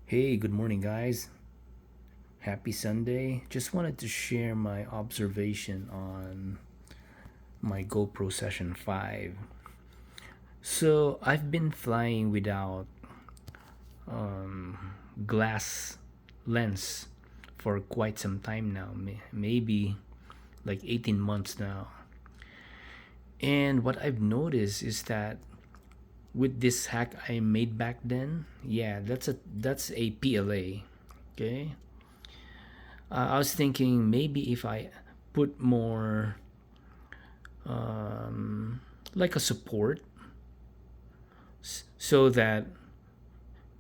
Hey, good morning, guys. Happy Sunday. Just wanted to share my observation on my GoPRO Session 5. So, I've been flying without glass lens for quite some time now, maybe like 18 months now. And what I've noticed is that with this hack I made back then, yeah, that's a PLA, okay? I was thinking maybe if I put more like a support so that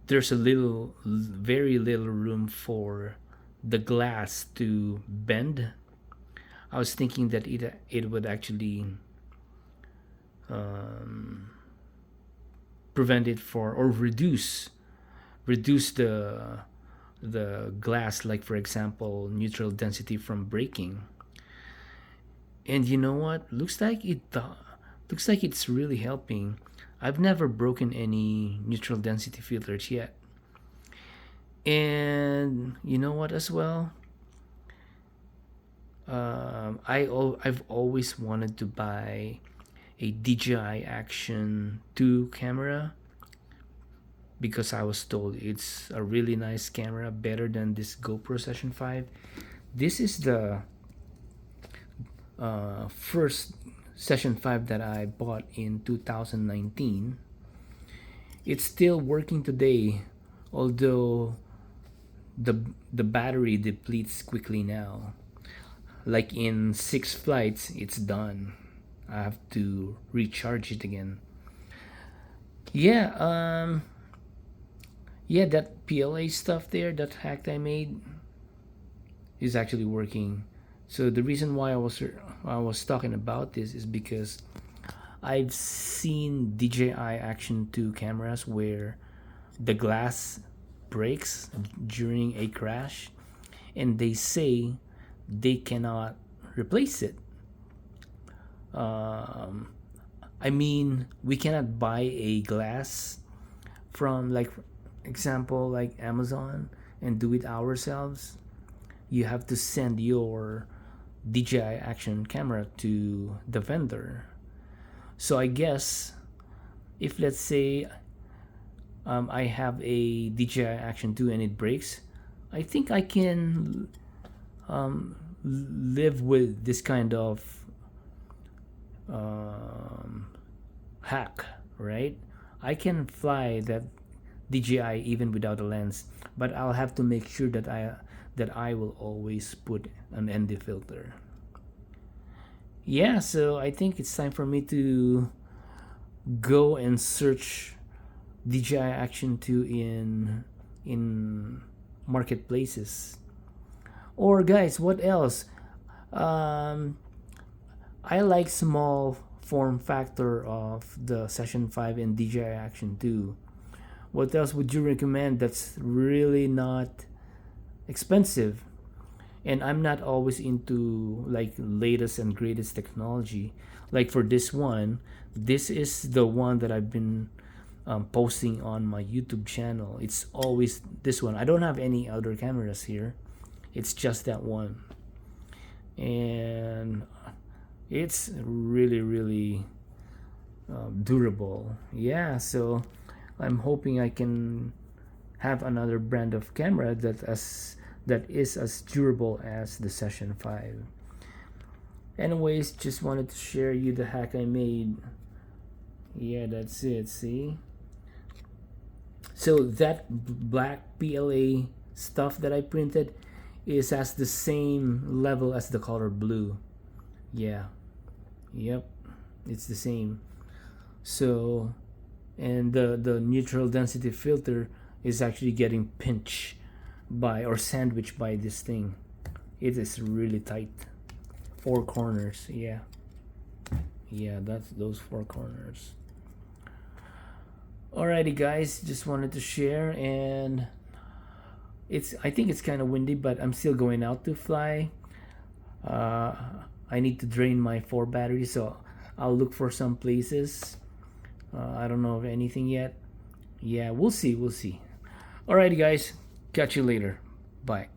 there's a little, very little room for the glass to bend. I was thinking that it would actually prevent it for or reduce the glass, like for example neutral density from breaking. And you know what? Looks like it's really helping. I've never broken any neutral density filters yet. And you know what as well? I've always wanted to buy a DJI Action 2 camera because I was told it's a really nice camera, better than this GoPro Session 5. This is the first Session 5 that I bought in 2019. It's still working today, although the battery depletes quickly now. Like in 6 flights, it's done. I have to recharge it again. Yeah, yeah, that PLA stuff there, that hack I made, is actually working. So the reason why I was talking about this is because I've seen DJI Action 2 cameras where the glass breaks during a crash, and they say they cannot replace it. Um, I mean, we cannot buy a glass from, like, example, like Amazon and do it ourselves. You have to send your DJI Action camera to the vendor. So I guess if, let's say, I have a DJI Action 2 and it breaks, I think I can live with this kind of um, hack, right? I can fly that DJI even without a lens, but I'll have to make sure that I will always put an ND filter. Yeah, so I think it's time for me to go and search DJI Action 2 in marketplaces. Or guys, what else? Um, I like small form factor of the Session 5 and DJI Action 2. What else would you recommend that's really not expensive? And I'm not always into like latest and greatest technology. Like for this one, this is the one that I've been posting on my YouTube channel. It's always this one. I don't have any other cameras here. It's just that one, and it's really really durable. Yeah, so I'm hoping I can have another brand of camera that is as durable as the Session 5. Anyways, just wanted to share you the hack I made. Yeah, that's it. See? So that black PLA stuff that I printed is as the same level as the color blue. Yeah. Yep. It's the same. So, and the neutral density filter is actually getting pinched by or sandwiched by this thing. It is really tight. Four corners. Yeah. Yeah, that's those four corners. Alrighty, guys, just wanted to share, and I think it's kind of windy, but I'm still going out to fly. Uh, I need to drain my four batteries, so I'll look for some places. I don't know of anything yet. Yeah, we'll see. We'll see. Alrighty, guys, catch you later. Bye.